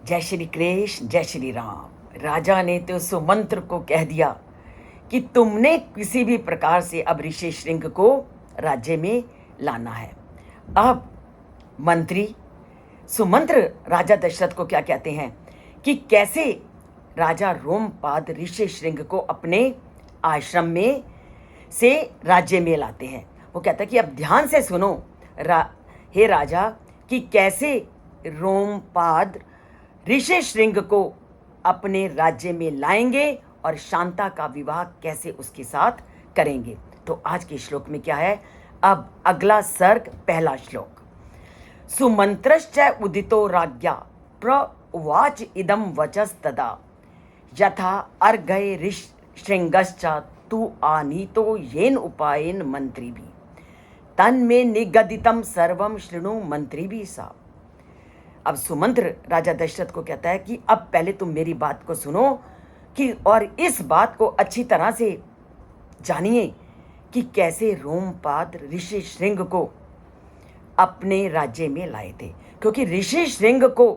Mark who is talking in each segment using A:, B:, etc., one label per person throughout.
A: जय श्री कृष्ण, जय श्री राम। राजा ने तो सुमंत्र को कह दिया कि तुमने किसी भी प्रकार से अब ऋषि श्रृंग को राज्य में लाना है। अब मंत्री सुमंत्र राजा दशरथ को क्या कहते हैं कि कैसे राजा रोमपाद ऋषि श्रृंग को अपने आश्रम में से राज्य में लाते हैं। वो कहता है कि अब ध्यान से सुनो हे राजा, कि कैसे रोमपाद ऋषि श्रृंग को अपने राज्य में लाएंगे और शांता का विवाह कैसे उसके साथ करेंगे। तो आज के श्लोक में क्या है, अब अगला सर्ग, पहला श्लोक। सुमंत्रश्च उदितो राज्ञा प्रवाच इदम वचस्तदा यथा अर्घय श्रृंगश्च तु आनीतो येन उपायेन मंत्री भी तन्मे निगदितम सर्वम शृणु मंत्री भी सा। अब सुमंत्र राजा दशरथ को कहता है कि अब पहले तुम मेरी बात को सुनो कि और इस बात को अच्छी तरह से जानिए कि कैसे रोमपाद ऋषि श्रृंग को अपने राज्य में लाए थे। क्योंकि ऋषि श्रृंग को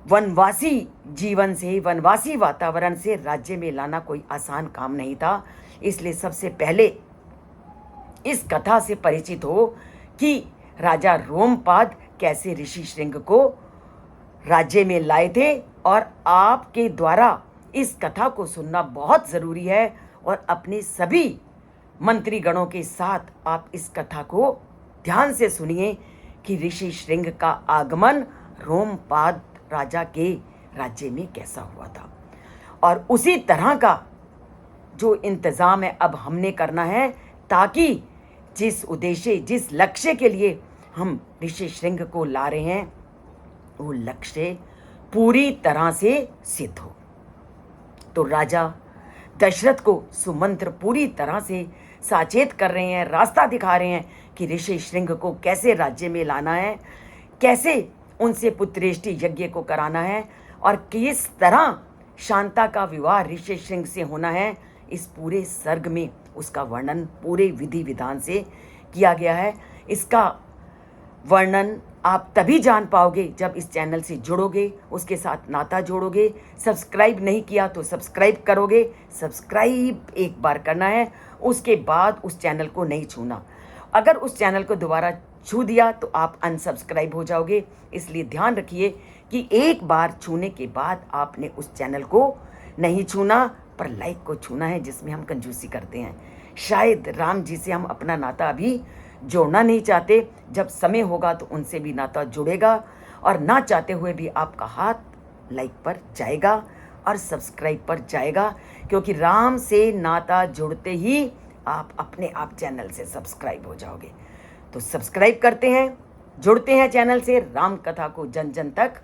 A: वनवासी जीवन से, वनवासी वातावरण से राज्य में लाना कोई आसान काम नहीं था। इसलिए सबसे पहले इस कथा से परिचित हो कि राजा रोमपाद कैसे ऋषि श्रृंग को राज्य में लाए थे। और आपके द्वारा इस कथा को सुनना बहुत ज़रूरी है और अपने सभी मंत्रीगणों के साथ आप इस कथा को ध्यान से सुनिए कि ऋषि श्रृंग का आगमन रोमपाद राजा के राज्य में कैसा हुआ था। और उसी तरह का जो इंतज़ाम है अब हमने करना है, ताकि जिस उद्देश्य, जिस लक्ष्य के लिए हम ऋषि श्रृंग को ला रहे हैं, वो लक्ष्य पूरी तरह से सिद्ध हो। तो राजा दशरथ को सुमंत्र पूरी तरह से साचेत कर रहे हैं, रास्ता दिखा रहे हैं कि ऋषि श्रृंग को कैसे राज्य में लाना है, कैसे उनसे पुत्रेष्टि यज्ञ को कराना है और किस तरह शांता का विवाह ऋषि श्रृंग से होना है। इस पूरे सर्ग में उसका वर्णन पूरे विधि विधान से किया गया है। इसका वर्णन आप तभी जान पाओगे जब इस चैनल से जुड़ोगे, उसके साथ नाता जोड़ोगे। सब्सक्राइब नहीं किया तो सब्सक्राइब करोगे, सब्सक्राइब एक बार करना है, उसके बाद उस चैनल को नहीं छूना। अगर उस चैनल को दोबारा छू दिया तो आप अनसब्सक्राइब हो जाओगे। इसलिए ध्यान रखिए कि एक बार छूने के बाद आपने उस चैनल को नहीं छूना, पर लाइक को छूना है, जिसमें हम कंजूसी करते हैं। शायद राम जी से हम अपना नाता अभी जोड़ना नहीं चाहते, जब समय होगा तो उनसे भी नाता जुड़ेगा और ना चाहते हुए भी आपका हाथ लाइक पर जाएगा और सब्सक्राइब पर जाएगा। क्योंकि राम से नाता जुड़ते ही आप अपने आप चैनल से सब्सक्राइब हो जाओगे। तो सब्सक्राइब करते हैं, जुड़ते हैं चैनल से, राम कथा को जन जन तक